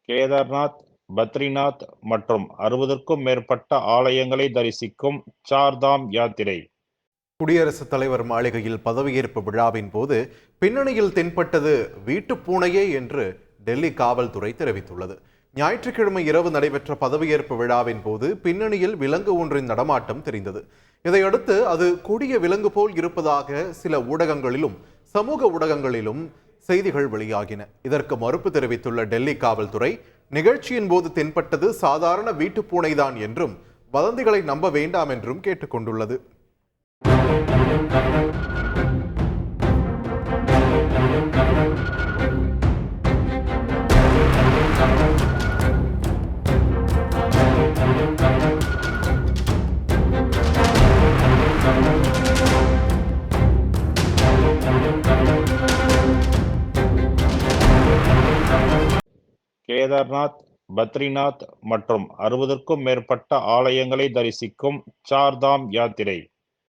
கேதார்நாத், பத்ரிநாத் மற்றும் 60க்கும் மேற்பட்ட ஆலயங்களை தரிசிக்கும் சார்தாம் யாத்திரை. குடியரசுத் தலைவர் மாளிகையில் பதவியேற்பு விழாவின் போது பின்னணியில் தென்பட்டது வீட்டுப் பூனையே என்று டெல்லி காவல்துறை தெரிவித்துள்ளது. ஞாயிற்றுக்கிழமை இரவு நடைபெற்ற பதவியேற்பு விழாவின் போது பின்னணியில் விலங்கு ஒன்றின் நடமாட்டம் தெரிந்தது. இதையடுத்து அது கொடிய விலங்கு போல் இருப்பதாக சில ஊடகங்களிலும் சமூக ஊடகங்களிலும் செய்திகள் வெளியாகின. இதற்கு மறுப்பு தெரிவித்துள்ள டெல்லி காவல்துறை, நிகழ்ச்சியின் போது தென்பட்டது சாதாரண வீட்டுப் பூனைதான் என்றும் வதந்திகளை நம்ப வேண்டாம் என்றும் கேட்டுக்கொண்டுள்ளது. கேதார்நாத், பத்ரிநாத் மற்றும் 60க்கும் மேற்பட்ட ஆலயங்களை தரிசிக்கும் சார்தாம் யாத்திரை.